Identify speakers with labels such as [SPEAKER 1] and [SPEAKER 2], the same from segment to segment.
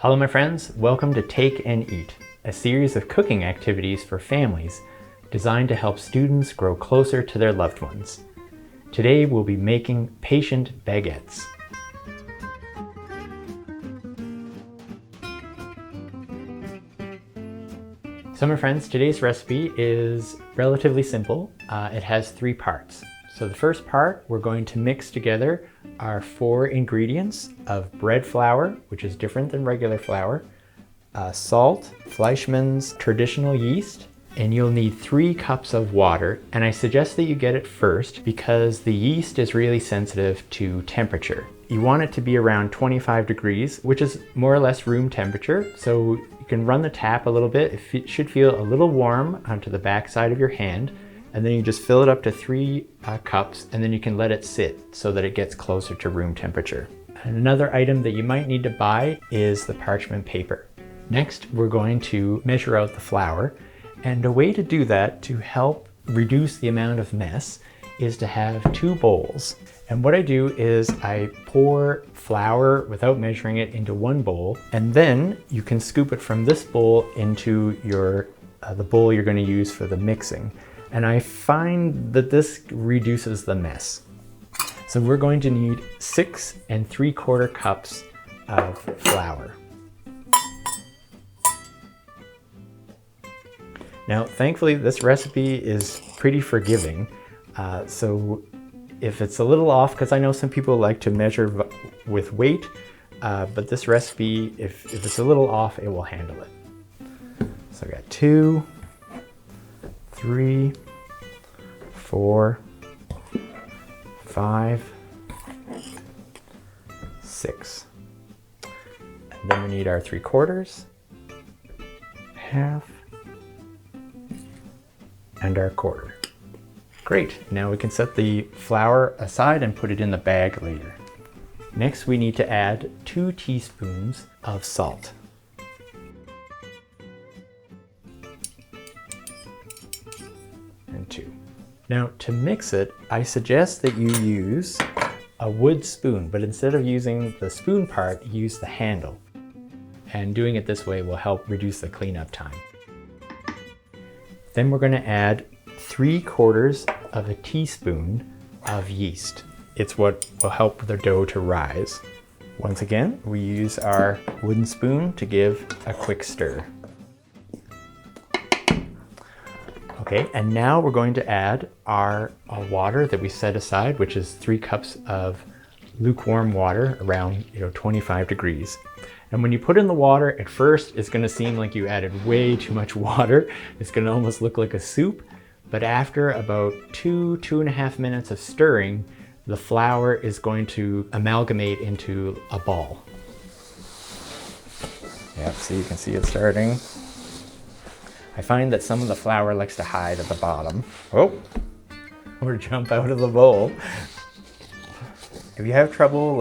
[SPEAKER 1] Hello my friends, welcome to Take and Eat, a series of cooking activities for families designed to help students grow closer to their loved ones. Today we'll be making Patience Baguettes. So my friends, today's recipe is relatively simple. It has three parts. So the first part, we're going to mix together our 4 ingredients of bread flour, which is different than regular flour, salt, Fleischmann's traditional yeast, and you'll need 3 cups of water. And I suggest that you get it first because the yeast is really sensitive to temperature. You want it to be around 25 degrees, which is more or less room temperature. So you can run the tap a little bit. It should feel a little warm onto the back side of your hand. And then you just fill it up to 3 cups, and then you can let it sit so that it gets closer to room temperature. Another item that you might need to buy is the parchment paper. Next, we're going to measure out the flour. And a way to do that to help reduce the amount of mess is to have 2 bowls. And what I do is I pour flour without measuring it into 1 bowl, and then you can scoop it from this bowl into the bowl you're going to use for the mixing. And I find that this reduces the mess. So we're going to need 6 3/4 cups of flour. Now, thankfully, this recipe is pretty forgiving. So if it's a little off, because I know some people like to measure with weight, but this recipe, if it's a little off, it will handle it. So I got 2, 3, 4, 5, 6. And then we need our 3/4, half, and our 1/4. Great, now we can set the flour aside and put it in the bag later. Next we need to add 2 teaspoons of salt. And 2. Now to mix it, I suggest that you use a wood spoon, but instead of using the spoon part, use the handle. And doing it this way will help reduce the cleanup time. Then we're going to add 3/4 of a teaspoon of yeast. It's what will help the dough to rise. Once again, we use our wooden spoon to give a quick stir. Okay, and now we're going to add our water that we set aside, which is 3 cups of lukewarm water around 25 degrees. And when you put in the water, at first it's going to seem like you added way too much water. It's going to almost look like a soup. But after about 2.5 minutes of stirring, the flour is going to amalgamate into a ball. Yep, so you can see it starting. I find that some of the flour likes to hide at the bottom. Oh, or jump out of the bowl. If you have trouble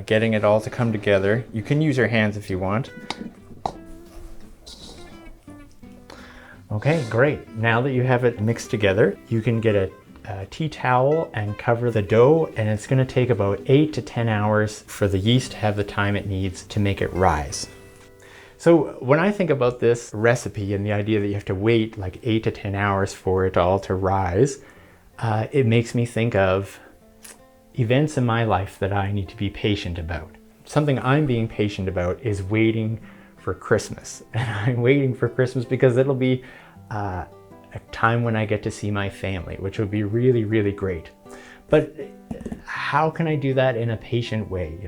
[SPEAKER 1] getting it all to come together, you can use your hands if you want. Okay, great. Now that you have it mixed together, you can get a tea towel and cover the dough, and it's going to take about 8 to 10 hours for the yeast to have the time it needs to make it rise. So when I think about this recipe and the idea that you have to wait like 8 to 10 hours for it all to rise, it makes me think of events in my life that I need to be patient about. Something I'm being patient about is waiting for Christmas. And I'm waiting for Christmas because it'll be a time when I get to see my family, which would be really, really great. But how can I do that in a patient way,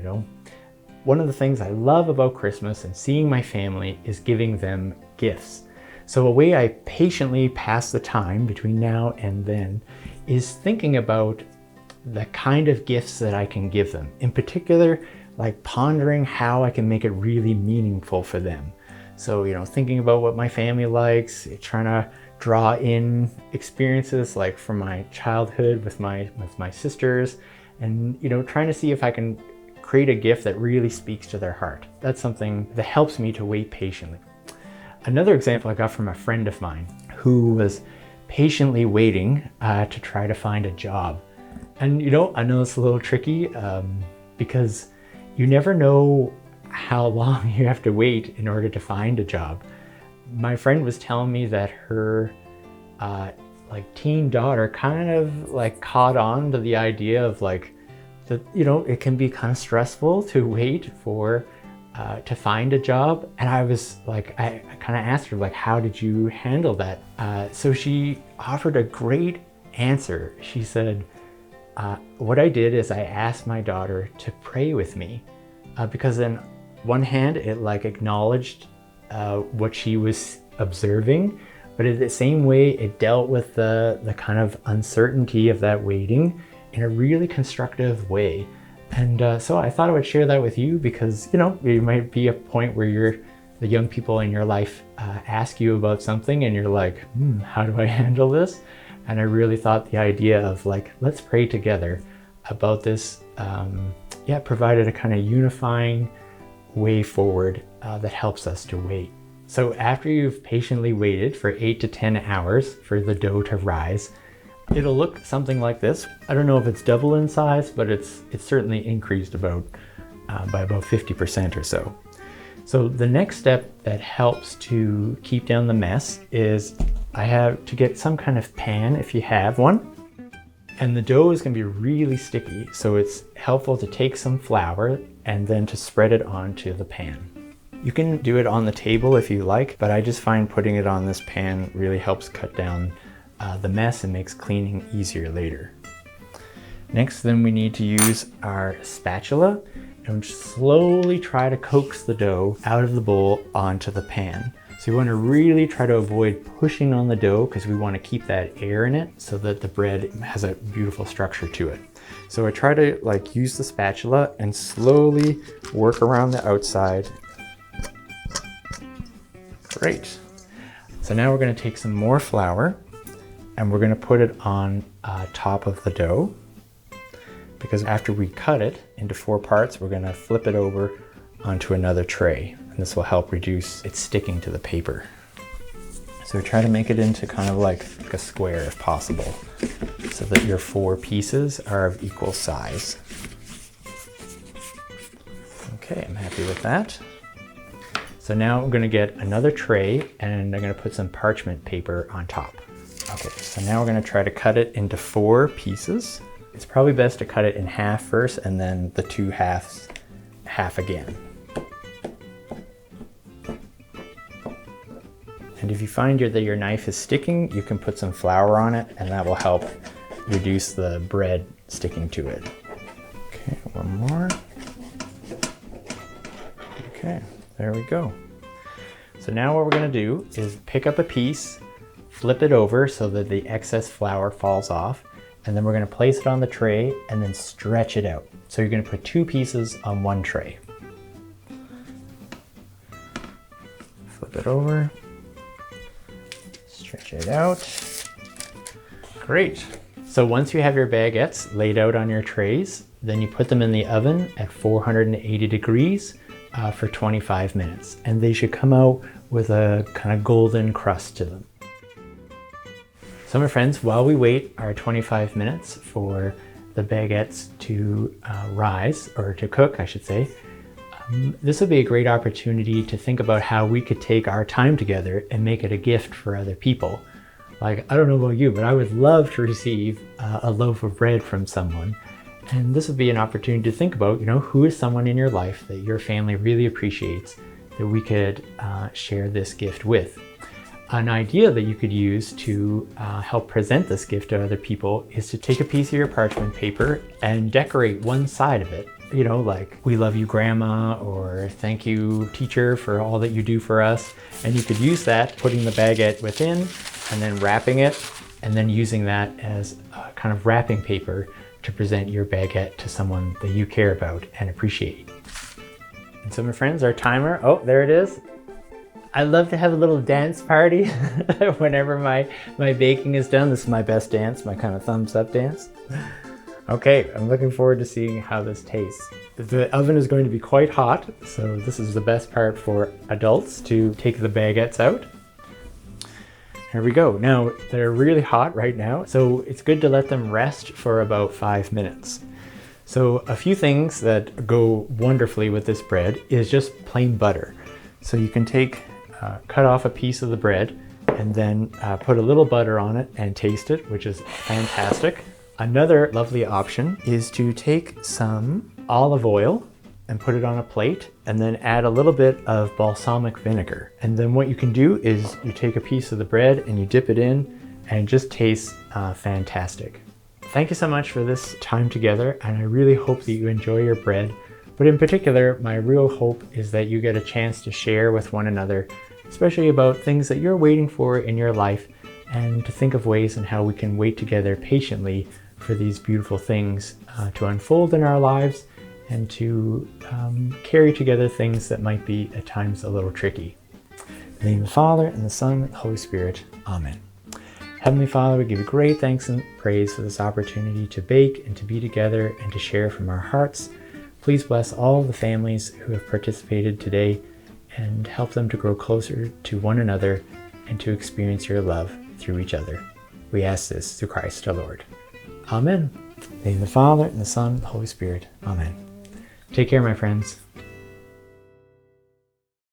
[SPEAKER 1] One of the things I love about Christmas and seeing my family is giving them gifts. So a way I patiently pass the time between now and then is thinking about the kind of gifts that I can give them. In particular, like pondering how I can make it really meaningful for them. So, thinking about what my family likes, trying to draw in experiences like from my childhood with my sisters, and, trying to see if I can create a gift that really speaks to their heart. That's something that helps me to wait patiently. Another example I got from a friend of mine who was patiently waiting to try to find a job. And I know it's a little tricky because you never know how long you have to wait in order to find a job. My friend was telling me that her like teen daughter kind of like caught on to the idea of like that, you know, it can be kind of stressful to wait for to find a job. And I was like, I kind of asked her like, how did you handle that? So she offered a great answer. She said, what I did is I asked my daughter to pray with me because on one hand, it like acknowledged what she was observing, but in the same way, it dealt with the kind of uncertainty of that waiting in a really constructive way. And so I thought I would share that with you because, you know, it might be a point where the young people in your life ask you about something and you're like, how do I handle this? And I really thought the idea of like, let's pray together about this, provided a kind of unifying way forward that helps us to wait. So after you've patiently waited for 8 to 10 hours for the dough to rise, it'll look something like this. I don't know if it's double in size, but it's certainly increased about by about 50% or so. So the next step that helps to keep down the mess is I have to get some kind of pan if you have one. And the dough is going to be really sticky, so it's helpful to take some flour and then to spread it onto the pan. You can do it on the table if you like, but I just find putting it on this pan really helps cut down the mess and makes cleaning easier later. Next, then we need to use our spatula and slowly try to coax the dough out of the bowl onto the pan. So you want to really try to avoid pushing on the dough because we want to keep that air in it so that the bread has a beautiful structure to it. So I try to like use the spatula and slowly work around the outside. Great. So now we're going to take some more flour and we're going to put it on top of the dough, because after we cut it into 4 parts, we're going to flip it over onto another tray, and this will help reduce it sticking to the paper. So try to make it into kind of like a square if possible, so that your 4 pieces are of equal size. Okay, I'm happy with that. So now I'm going to get another tray and I'm going to put some parchment paper on top. Okay, so now we're going to try to cut it into 4 pieces. It's probably best to cut it in half first and then the 2 halves half again. And if you find that your knife is sticking, you can put some flour on it and that will help reduce the bread sticking to it. Okay, one more. Okay, there we go. So now what we're going to do is pick up a piece, flip it over so that the excess flour falls off, and then we're going to place it on the tray and then stretch it out. So you're going to put 2 pieces on 1 tray. Flip it over, stretch it out. Great. So once you have your baguettes laid out on your trays, then you put them in the oven at 480 degrees for 25 minutes. And they should come out with a kind of golden crust to them. So my friends, while we wait our 25 minutes for the baguettes to rise, or to cook, I should say, this would be a great opportunity to think about how we could take our time together and make it a gift for other people. Like, I don't know about you, but I would love to receive a loaf of bread from someone. And this would be an opportunity to think about, you know, who is someone in your life that your family really appreciates that we could share this gift with. An idea that you could use to help present this gift to other people is to take a piece of your parchment paper and decorate one side of it. You know, like, we love you, Grandma, or thank you, teacher, for all that you do for us. And you could use that, putting the baguette within and then wrapping it, and then using that as a kind of wrapping paper to present your baguette to someone that you care about and appreciate. And so my friends, our timer, oh, there it is. I love to have a little dance party whenever my baking is done. This is my best dance, my kind of thumbs up dance. Okay, I'm looking forward to seeing how this tastes. The oven is going to be quite hot, so this is the best part for adults to take the baguettes out. Here we go. Now, they're really hot right now, so it's good to let them rest for about 5 minutes. So a few things that go wonderfully with this bread is just plain butter. So you can cut off a piece of the bread and then put a little butter on it and taste it, which is fantastic. Another lovely option is to take some olive oil and put it on a plate and then add a little bit of balsamic vinegar. And then what you can do is you take a piece of the bread and you dip it in and it just tastes fantastic. Thank you so much for this time together, and I really hope that you enjoy your bread. But in particular, my real hope is that you get a chance to share with one another, especially about things that you're waiting for in your life, and to think of ways in how we can wait together patiently for these beautiful things to unfold in our lives, and to carry together things that might be at times a little tricky. In the name of the Father, and the Son, and the Holy Spirit. Amen. Heavenly Father, we give you great thanks and praise for this opportunity to bake and to be together and to share from our hearts. Please bless all the families who have participated today and help them to grow closer to one another and to experience your love through each other. We ask this through Christ our Lord. Amen. In the name of the Father, and the Son, and the Holy Spirit. Amen. Take care, my friends.